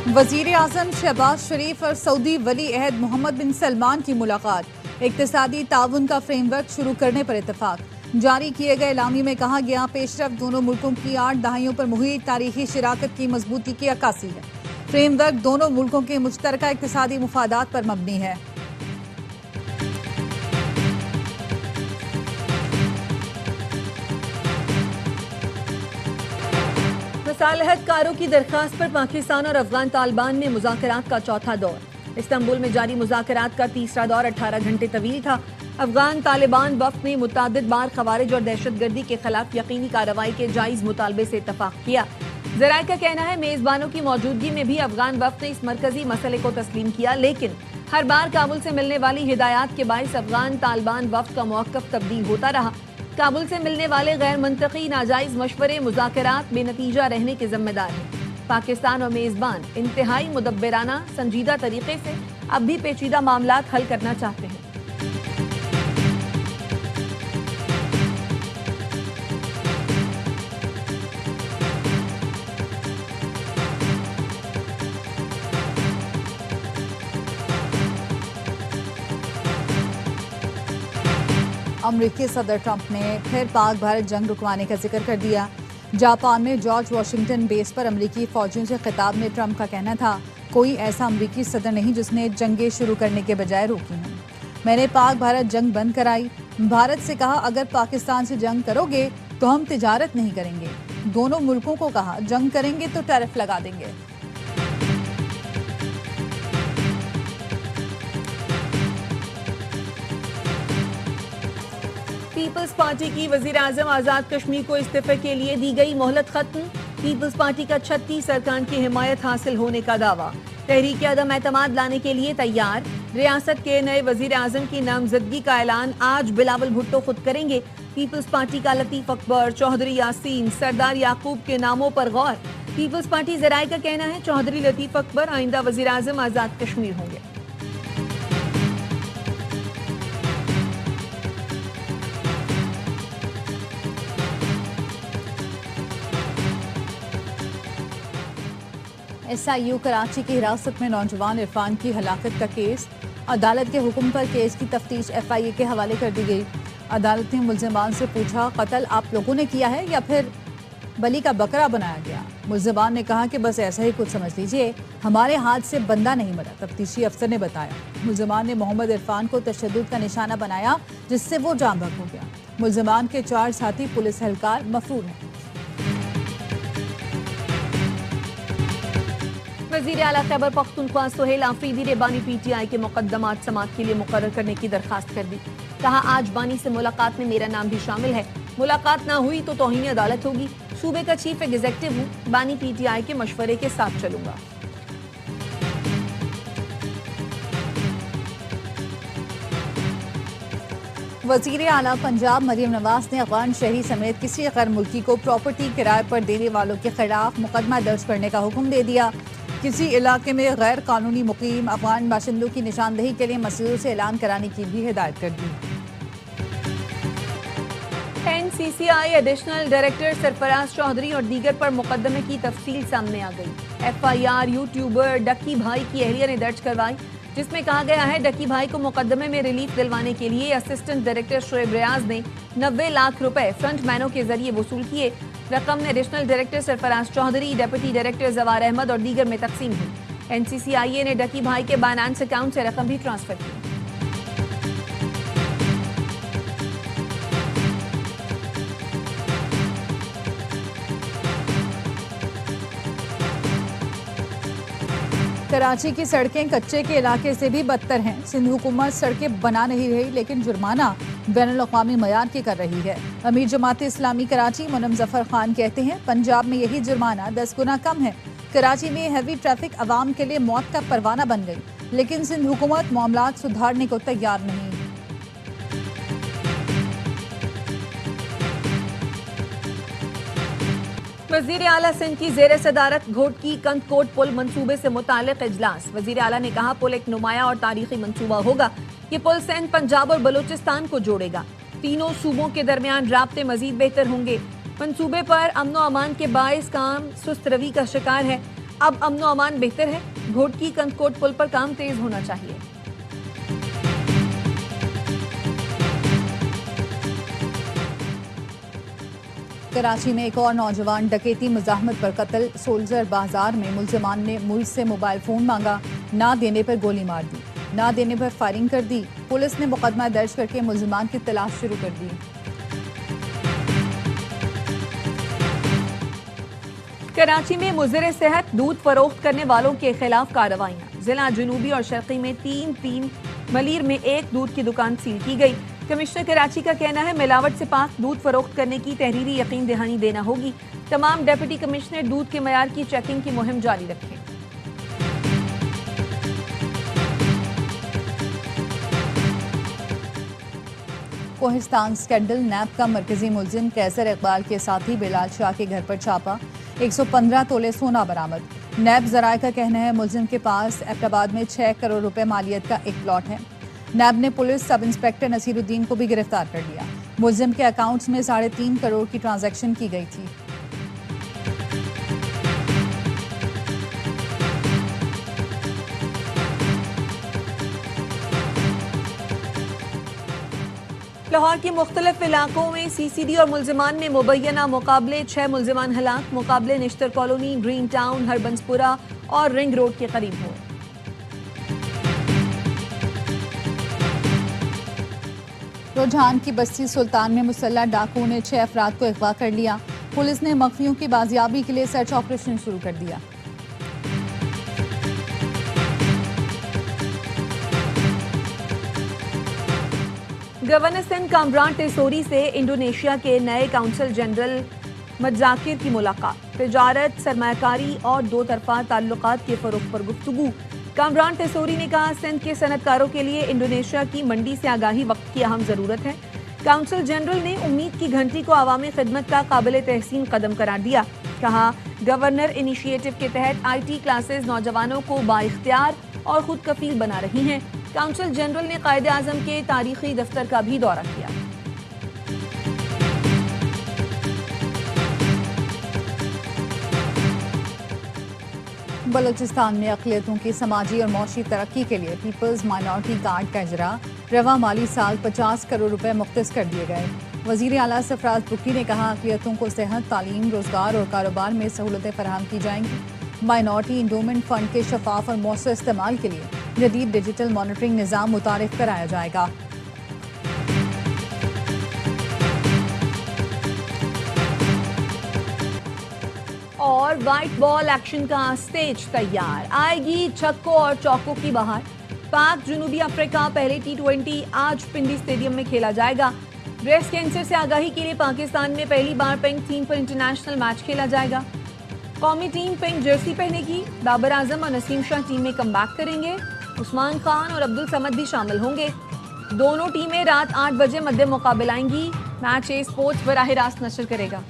वजीर आजम शहबाज शरीफ और सऊदी वली अहद मोहम्मद बिन सलमान की मुलाकात, इक्तिसादी ताउन का फ्रेमवर्क शुरू करने पर इतफाक। जारी किए गए एलामी में कहा गया, पेशरफ दोनों मुल्कों की 8 दहाइयों पर मुहित तारीखी शराकत की मजबूती की अक्कासी है। फ्रेमवर्क दोनों मुल्कों के मुश्तरका इक्तिसादी मुफादात पर मबनी है। मसालहतकारों की दरखास्त पर पाकिस्तान और अफगान तालिबान में मुज़ाकरात का चौथा दौर। इस्तांबुल में जारी मुज़ाकरात का तीसरा दौर 18 घंटे तवील था। अफगान तालिबान वफ्द ने मुतअद्दिद बार खवारिज और दहशतगर्दी के खिलाफ यकीनी कार्रवाई के जायज मुतालबे से इत्तफाक किया। ज़राए का कहना है, मेजबानों की मौजूदगी में भी अफगान वफ्द ने इस मरकजी मसले को तस्लीम किया, लेकिन हर बार काबुल से मिलने वाली हिदायत के बाइस अफगान तालिबान वफ्द का मौक़िफ़ तब्दील होता रहा। काबुल से मिलने वाले गैर मंतकी नाजायज मशवरे मुज़ाकरात बेनतीजा रहने के जिम्मेदार हैं। पाकिस्तान और मेजबान इंतहाई मुदब्बिराना संजीदा तरीके से अब भी पेचीदा मामलात हल करना चाहते हैं। अमरीकी सदर ट्रंप ने फिर पाक भारत जंग रुकवाने का जिक्र कर दिया। जापान में जॉर्ज वाशिंगटन बेस पर अमरीकी फौजियों से खिताब में ट्रंप का कहना था, कोई ऐसा अमरीकी सदर नहीं जिसने जंगें शुरू करने के बजाय रोकी हैं। मैंने पाक भारत जंग बंद कराई। भारत से कहा, अगर पाकिस्तान से जंग करोगे तो हम तिजारत नहीं करेंगे। दोनों मुल्कों को कहा, जंग करेंगे तो टैरिफ लगा देंगे। पीपल्स पार्टी की वजीर आजम आजाद कश्मीर को इस्तीफे के लिए दी गई मोहलत खत्म। पीपल्स पार्टी का 36 अरकान की हिमायत हासिल होने का दावा। तहरीक अदम एतमाद लाने के लिए तैयार। रियासत के नए वजीर आजम की नामजदगी का ऐलान आज बिलावल भुट्टो खुद करेंगे। पीपल्स पार्टी का लतीफ अकबर, चौधरी यासीन, सरदार याकूब के नामों पर गौर। पीपल्स पार्टी ज़राए का कहना है, चौधरी लतीफ अकबर आइंदा वजीर आजम आजाद कश्मीर होंगे। SIU कराची की हिरासत में नौजवान इरफान की हलाकत का केस। अदालत के हुक्म पर केस की तफ्तीश FIA के हवाले कर दी गई। अदालत ने मुल्जिमान से पूछा, कत्ल आप लोगों ने किया है या फिर बलि का बकरा बनाया गया? मुल्जिमान ने कहा कि बस ऐसा ही कुछ समझ लीजिए, हमारे हाथ से बंदा नहीं मरा। तफ्तीशी अफसर ने बताया, मुल्जिमान ने मोहम्मद इरफान को तशद्दुद का निशाना बनाया, जिससे वो जाँ बहक हो गया। मुल्जिमान के 4 साथी पुलिस एहलकार मफरूर हैं। वज़ीर आला खैबर पख्तूनख्वा सुहेल आफरीदी ने बानी PTI के मुकद्दमात समात के लिए मुकर्रर करने की दरखास्त कर दी। कहा, आज बानी से मुलाकात में मेरा नाम भी शामिल है। मुलाकात ना हुई तो तौहीन अदालत होगी। सूबे का चीफ एग्जीक्यूटिव हूँ, बानी PTI के मशवरे के साथ चलूंगा। वज़ीर आला पंजाब मरियम नवाज ने अफगान शहरी समेत किसी गैर मुल्की को प्रॉपर्टी किराए पर देने वालों के खिलाफ मुकदमा दर्ज करने का हुक्म दे दिया। किसी इलाके में गैर कानूनी मुकीम अफगान बाशिंदों की निशानदेही के लिए मसरूर से ऐलान कराने की भी हिदायत कर दी। NCCI additional director Sarfaraz Chaudhry और दीगर पर मुकदमे की तफसील सामने आ गई। FIR यूट्यूबर डक्की भाई की अहलिया ने दर्ज करवाई, जिसमें कहा गया है, डक्की भाई को मुकदमे में रिलीफ दिलवाने के लिए असिस्टेंट डायरेक्टर शोएब रियाज ने 90 लाख रुपए फ्रंटमैनों के जरिए वसूल किए। रकम additional director Sarfaraz Chaudhry, deputy director Jawar Ahmed और दीगर में तकसीम हुई। NCCIA ने डक्की भाई के बाइनेंस अकाउंट से रकम भी ट्रांसफर की। कराची की सड़कें कच्चे के इलाके से भी बदतर हैं। सिंध हुकूमत सड़कें बना नहीं रही, लेकिन जुर्माना बैनुल-अक़वामी मयार की कर रही है। अमीर जमात इस्लामी कराची मुनम जफर खान कहते हैं, पंजाब में यही जुर्माना 10 गुना कम है। कराची में हैवी ट्रैफिक अवाम के लिए मौत का परवाना बन गई, लेकिन सिंध हुकूमत मामलात सुधारने को तैयार नहीं। वज़ीर आला सिंध की ज़ेर सदारत घोटकी कंदकोट पुल मंसूबे से मुतालिक इजलास। वज़ीर आला ने कहा, पुल एक नुमाया और तारीखी मंसूबा होगा। ये पुल सिंध, पंजाब और बलूचिस्तान को जोड़ेगा। तीनों सूबों के दरमियान राब्ते मजीद बेहतर होंगे। मंसूबे पर अमनो अमान के बाइस काम सुस्त रवी का शिकार है। अब अमनो अमान बेहतर है। घोटकी कंदकोट पुल पर काम तेज होना चाहिए। कराची में एक और नौजवान डकैती मुजाहमत पर कत्ल। सोल्जर बाजार में मुलजमान ने मुझसे मोबाइल फोन मांगा, ना देने पर गोली मार दी, ना देने पर फायरिंग कर दी। पुलिस ने मुकदमा दर्ज करके मुलजमान की तलाश शुरू कर दी। कराची में मुज़र सेहत दूध फरोख्त करने वालों के खिलाफ कार्रवाइयां। जिला जनूबी और शर्की में तीन, मलीर में एक दूध की दुकान सील की गई। कमिश्नर कराची का कहना है मिलावट से पाक दूध फरोख्त करने की तहरीरी यकीन दहानी देना होगी। तमाम डिप्टी कमिश्नर दूध के मयार की चेकिंग की मुहिम जारी रखें। कोहिस्तान स्कैंडल नैब का मरकजी मुलजिम कैसर इकबाल के साथी बिलाल शाह के घर पर छापा। 115 तोले सोना बरामद। नैब जराये का कहना है मुलजिम के पास एबटाबाद में 6 करोड़ रुपए मालियत का एक प्लॉट है। नैब ने पुलिस सब इंस्पेक्टर नसीरुद्दीन को भी गिरफ्तार कर लिया। मुलजिम के अकाउंट्स में 3.5 करोड़ की ट्रांजैक्शन की गई थी। लाहौर के मुख्तलिफ इलाकों में CCD और मुलजमान में मुबैना मुकाबले। 6 मुलजमान हलाक। मुकाबले Nishtar colony, green town, Harbanspura और रिंग रोड के करीब हुए। रुझान की बस्ती सुल्तान में मुसल्लह डाकुओं ने 6 अफराद को अगवा कर लिया। पुलिस ने मखफियों की बाजियाबी के लिए सर्च ऑपरेशन शुरू कर दिया। गवर्नर सिंध कामरान टेसोरी से इंडोनेशिया के नए काउंसल जनरल मजाकिर की मुलाकात। तिजारत, सरमायाकारी और दो तरफा ताल्लुकात के फरोग पर गुफ्तगू। कामरान टेसोरी ने कहा सिंध के सनतकारों के लिए इंडोनेशिया की मंडी से आगाही वक्त की अहम जरूरत है। काउंसिल जनरल ने उम्मीद की घंटी को अवामी खिदमत का काबिल तहसीन कदम करार दिया। कहा गवर्नर इनिशिएटिव के तहत IT क्लासेस नौजवानों को बाइख्तियार और खुद कफील बना रही हैं। काउंसिल जनरल ने कायदे आजम के तारीखी दफ्तर का भी दौरा किया। बलूचिस्तान में अक़लियतों की समाजी और मौशी तरक्की के लिए पीपल्स माइनॉरिटी कार्ड का इजरा। रवा माली साल 50 करोड़ रुपए मुख्तस कर दिए गए। वज़ीर आला सरफराज बुकी ने कहा अक़लियतों को सेहत, तालीम, रोजगार और कारोबार में सहूलतें फराहम की जाएंगी। माइनॉरिटी इंडोमेंट फंड के शफाफ और मौसर इस्तेमाल के लिए जदीद डिजिटल मॉनिटरिंग निज़ाम मुतारिफ कराया जाएगा। और व्हाइट बॉल एक्शन का स्टेज तैयार। आएगी छक्कों और चौकों की बहार। पाक जनूबी अफ्रीका पहले T20 आज पिंडी स्टेडियम में खेला जाएगा। ब्रेस्ट कैंसर से आगाही के लिए पाकिस्तान में पहली बार पिंक थीम पर इंटरनेशनल मैच खेला जाएगा। कौमी team pink Jersey पहनेगी। Babar Azam और नसीम शाह टीम में कमबैक करेंगे। उस्मान खान और अब्दुल समद भी शामिल होंगे। दोनों टीमें रात 8 बजे मध्य मुकाबला आएंगी। मैच स्पोर्ट्स बराह रास्त नशर करेगा।